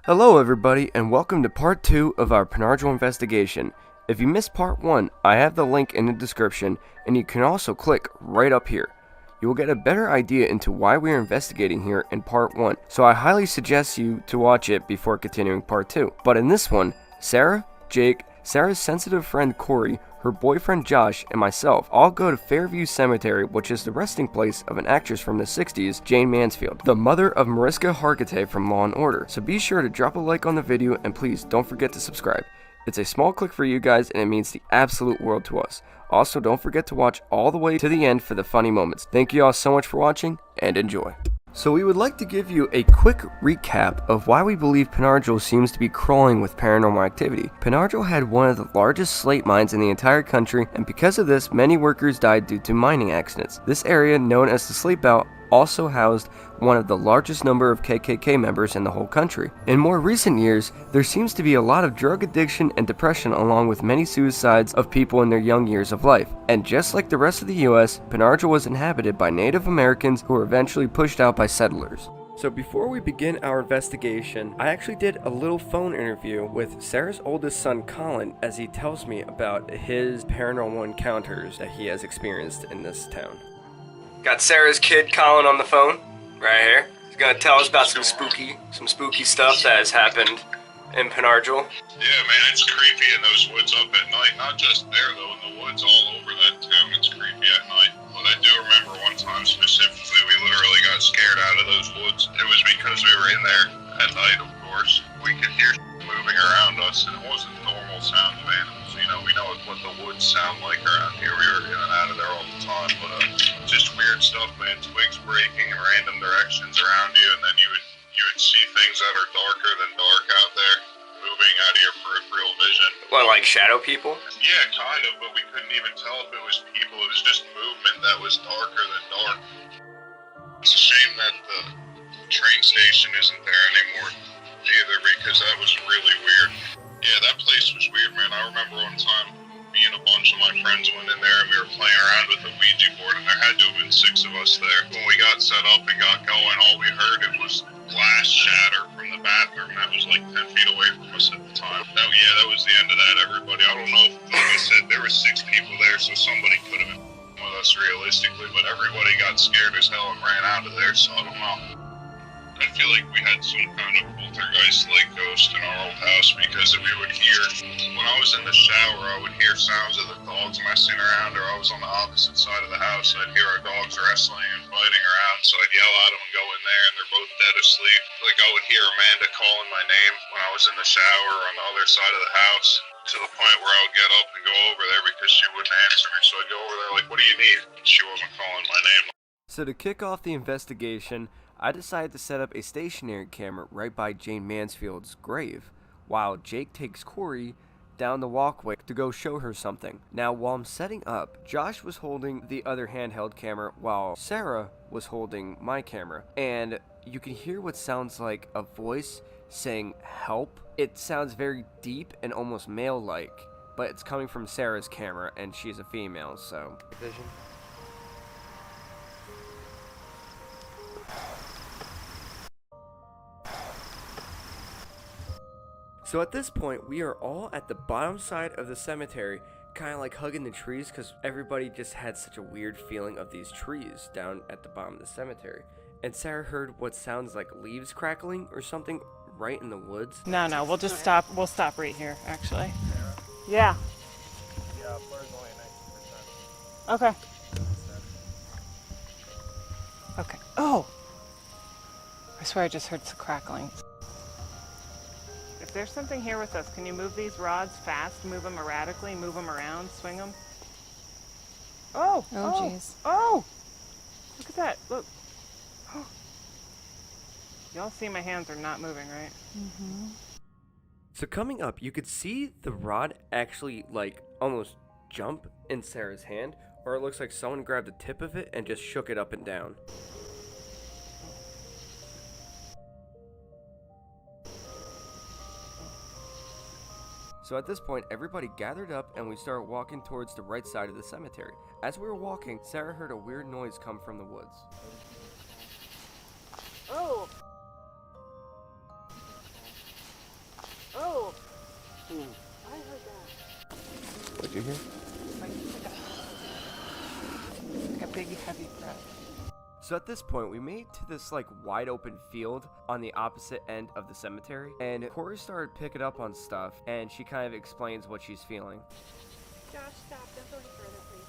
Hello everybody and welcome to part 2 of our Penargil investigation. If you missed part 1, I have the link in the description and you can also click right up here. You will get a better idea into why we are investigating here in part 1, so I highly suggest you to watch it before continuing part 2. But in this one, Sarah, Jake, Sarah's sensitive friend Corey, her boyfriend Josh, and myself all go to Fairview Cemetery, which is the resting place of an actress from the 60s, Jane Mansfield, the mother of Mariska Hargitay from Law & Order. So be sure to drop a like on the video and please don't forget to subscribe. It's a small click for you guys and it means the absolute world to us. Also, don't forget to watch all the way to the end for the funny moments. Thank you all so much for watching and enjoy. So we would like to give you a quick recap of why we believe Penargil seems to be crawling with paranormal activity. Penargil had one of the largest slate mines in the entire country, and because of this, many workers died due to mining accidents. This area, known as the Slate Belt, also housed one of the largest number of KKK members in the whole country. In more recent years, there seems to be a lot of drug addiction and depression along with many suicides of people in their young years of life. And just like the rest of the US, Penargil was inhabited by Native Americans who were eventually pushed out by settlers. So before we begin our investigation, I actually did a little phone interview with Sarah's oldest son Colin as he tells me about his paranormal encounters that he has experienced in this town. Got Sarah's kid Colin on the phone, right here. He's gonna tell us about some spooky stuff that has happened in Penargil. Yeah, man, it's creepy in those woods up at night. Not just there, though, in the woods all over that town. It's creepy at night. But I do remember one time specifically, we literally got scared out of those woods. It was because we were in there at night, of course. We could hear moving around us, and it wasn't normal sound of animals. You know, we know what the woods sound like around here. We were in and out of there all the time, but just weird stuff, man. Twigs breaking in random directions around you, and then you would see things that are darker than dark out there, moving out of your peripheral vision. What, like shadow people? Yeah, kind of, but we couldn't even tell if it was people. It was just movement that was darker than dark. It's a shame that the train station isn't there anymore either, because that was really weird. Yeah, that place was weird, man. I remember one time me and a bunch of my friends went in there and we were playing around with a Ouija board, and there had to have been 6 of us there. When we got set up and got going, all we heard it was glass shatter from the bathroom that was like 10 feet away from us at the time. That was the end of that, everybody. I don't know if, like I said, there were 6 people there, so somebody could have been with us realistically, but everybody got scared as hell and ran out of there, so I don't know. I feel like we had some kind of poltergeist-like ghost in our old house, because we would hear, when I was in the shower, I would hear sounds of the dogs messing around, or I was on the opposite side of the house, I'd hear our dogs wrestling and fighting around, so I'd yell at them and go in there, and they're both dead asleep. Like, I would hear Amanda calling my name when I was in the shower on the other side of the house, to the point where I would get up and go over there because she wouldn't answer me, so I'd go over there like, what do you need? She wasn't calling my name. So to kick off the investigation, I decided to set up a stationary camera right by Jane Mansfield's grave, while Jake takes Corey down the walkway to go show her something. Now, while I'm setting up, Josh was holding the other handheld camera while Sarah was holding my camera, and you can hear what sounds like a voice saying help. It sounds very deep and almost male-like, but it's coming from Sarah's camera, and she's a female, so... Vision. So at this point, we are all at the bottom side of the cemetery, kind of like hugging the trees, because everybody just had such a weird feeling of these trees down at the bottom of the cemetery. And Sarah heard what sounds like leaves crackling or something right in the woods. No, we'll just stop. We'll stop right here, actually. Yeah. Yeah, Flor's only 19%. Okay. Okay. Oh! I swear I just heard some crackling. If there's something here with us, can you move these rods fast? Move them erratically? Move them around? Swing them? Oh! Oh, jeez. Oh! Look at that. Look. Y'all see my hands are not moving, right? Mm-hmm. So coming up, you could see the rod actually like almost jump in Sarah's hand, or it looks like someone grabbed the tip of it and just shook it up and down. So at this point, everybody gathered up and we started walking towards the right side of the cemetery. As we were walking, Sarah heard a weird noise come from the woods. Oh! What'd you hear? Like a big heavy breath. So at this point, we made to this like wide open field on the opposite end of the cemetery, and Corey started picking up on stuff, and she kind of explains what she's feeling. Josh, stop. Don't go any further, please.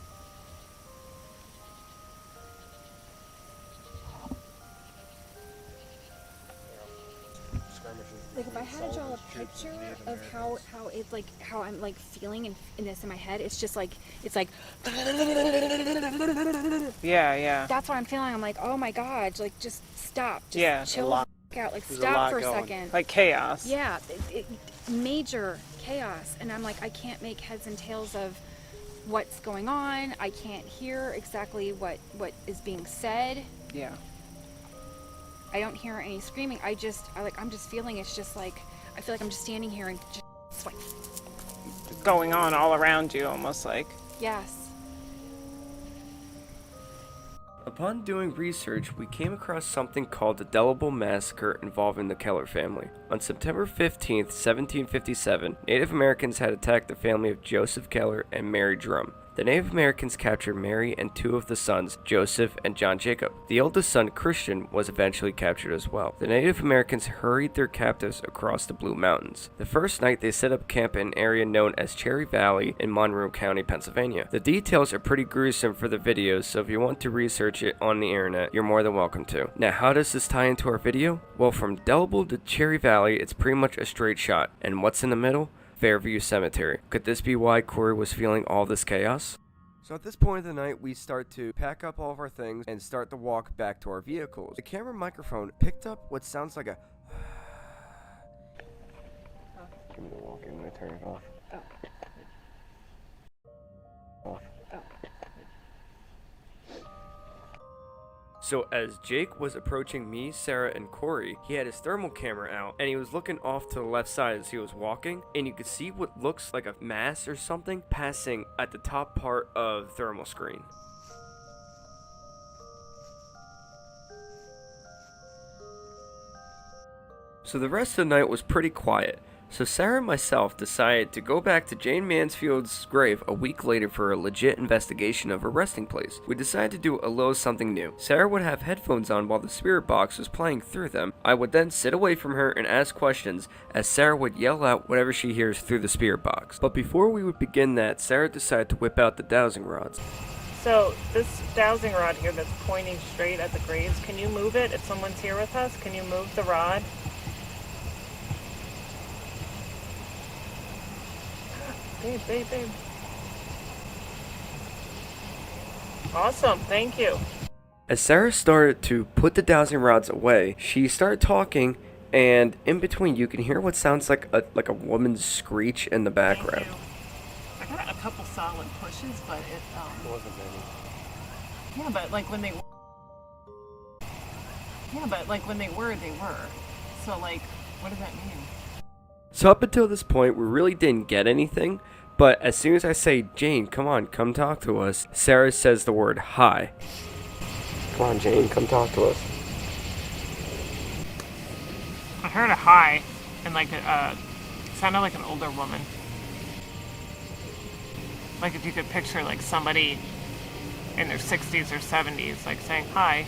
Like if I had to draw a picture of how it's like how I'm like feeling in this in my head, it's just like it's like Yeah. that's what I'm feeling. I'm like, oh my god, like just stop, just Yeah. chill the f- out, like There's a stop lot for a going. second. Like chaos. Yeah, major chaos, and I'm like, I can't make heads and tails of what's going on. I can't hear exactly what is being said. Yeah. I don't hear any screaming. I'm just feeling it's just like I feel like I'm just standing here and just like Going on all around you, almost like. yes. Upon doing research, we came across something called the Delible Massacre involving the Keller family. On September 15th, 1757, Native Americans had attacked the family of Joseph Keller and Mary Drum. The Native Americans captured Mary and two of the sons, Joseph and John Jacob. The oldest son, Christian, was eventually captured as well. The Native Americans hurried their captives across the Blue Mountains. The first night, they set up camp in an area known as Cherry Valley in Monroe County, Pennsylvania. The details are pretty gruesome for the videos, so if you want to research it on the internet, you're more than welcome to. Now, how does this tie into our video? Well, from Delible to Cherry Valley, it's pretty much a straight shot. And what's in the middle? Fairview Cemetery. Could this be why Corey was feeling all this chaos? So at this point of the night, we start to pack up all of our things and start the walk back to our vehicles. The camera microphone picked up what sounds like a... Give me the walk in, I'm gonna turn it off. Off. So as Jake was approaching me, Sarah, and Corey, he had his thermal camera out, and he was looking off to the left side as he was walking, and you could see what looks like a mass or something passing at the top part of the thermal screen. So the rest of the night was pretty quiet. So Sarah and myself decided to go back to Jane Mansfield's grave a week later for a legit investigation of her resting place. We decided to do a little something new. Sarah would have headphones on while the spirit box was playing through them. I would then sit away from her and ask questions as Sarah would yell out whatever she hears through the spirit box. But before we would begin that, Sarah decided to whip out the dowsing rods. So this dowsing rod here that's pointing straight at the graves, can you move it if someone's here with us? Can you move the rod? Babe. Awesome, thank you. As Sarah started to put the dowsing rods away, she started talking, and in between you can hear what sounds like a woman's screech in the background. I got a couple solid pushes, but it Wasn't many. yeah, but like when they were, they were. So like, what does that mean? So up until this point, we really didn't get anything, but as soon as I say, Jane, come talk to us, Sarah says the word hi. Come on, Jane, come talk to us. I heard a hi, and like sounded like an older woman. Like if you could picture like somebody in their 60s or 70s, like saying hi.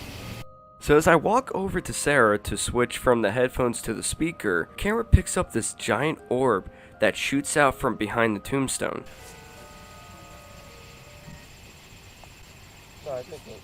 So as I walk over to Sarah to switch from the headphones to the speaker, the camera picks up this giant orb that shoots out from behind the tombstone. No, I think it.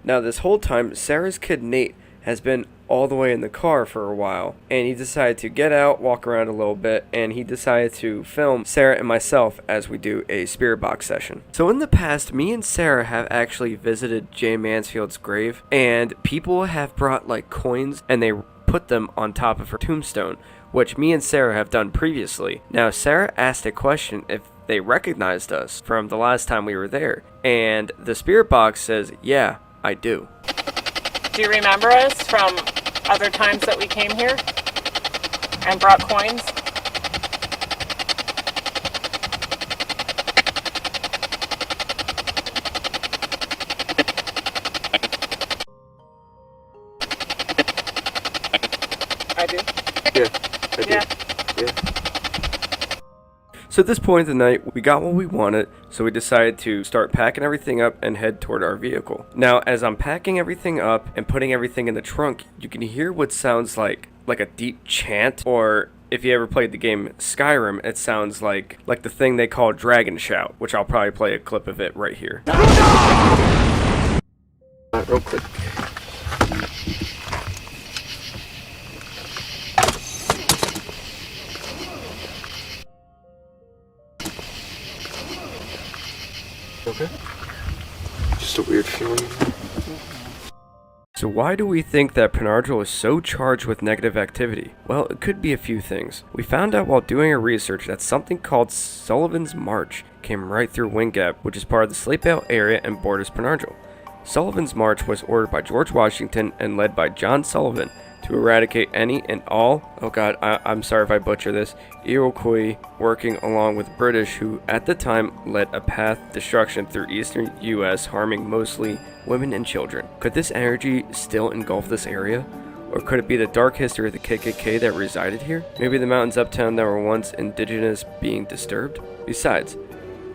Now this whole time, Sarah's kid Nate has been all the way in the car for a while, and he decided to get out, walk around a little bit, and he decided to film Sarah and myself as we do a spirit box session. So in the past, me and Sarah have actually visited Jane Mansfield's grave, and people have brought like coins and they put them on top of her tombstone, which me and Sarah have done previously. Now Sarah asked a question if they recognized us from the last time we were there, and the spirit box says, yeah, I do. Do you remember us from other times that we came here and brought coins? I do. Yeah, I do. Yeah. Yeah. So at this point of the night, we got what we wanted, so we decided to start packing everything up and head toward our vehicle. Now, as I'm packing everything up and putting everything in the trunk, you can hear what sounds like a deep chant, or if you ever played the game Skyrim, it sounds like the thing they call Dragon Shout, which I'll probably play a clip of it right here. Real quick. Okay. Just a weird feeling. So why do we think that Penardrel is so charged with negative activity? Well, it could be a few things. We found out while doing our research that something called Sullivan's March came right through Wind Gap, which is part of the Slate area and borders Penardrel. Sullivan's March was ordered by George Washington and led by John Sullivan to eradicate any and all, I'm sorry if I butcher this, Iroquois working along with British, who at the time led a path destruction through eastern US, harming mostly women and children. Could this energy still engulf this area? Or could it be the dark history of the KKK that resided here? Maybe the mountains uptown that were once indigenous being disturbed? Besides,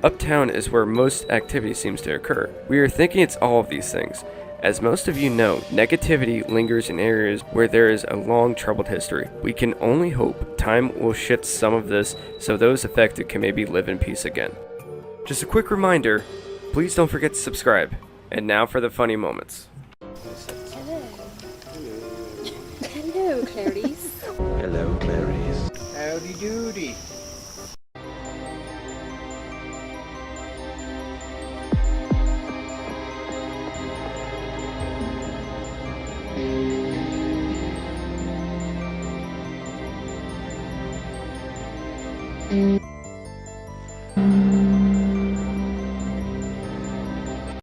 uptown is where most activity seems to occur. We are thinking it's all of these things. As most of you know, negativity lingers in areas where there is a long troubled history. We can only hope time will shift some of this so those affected can maybe live in peace again. Just a quick reminder, please don't forget to subscribe. And now for the funny moments. Hello. Hello, Clarice. Hello, Clarice. Howdy doody. Mm.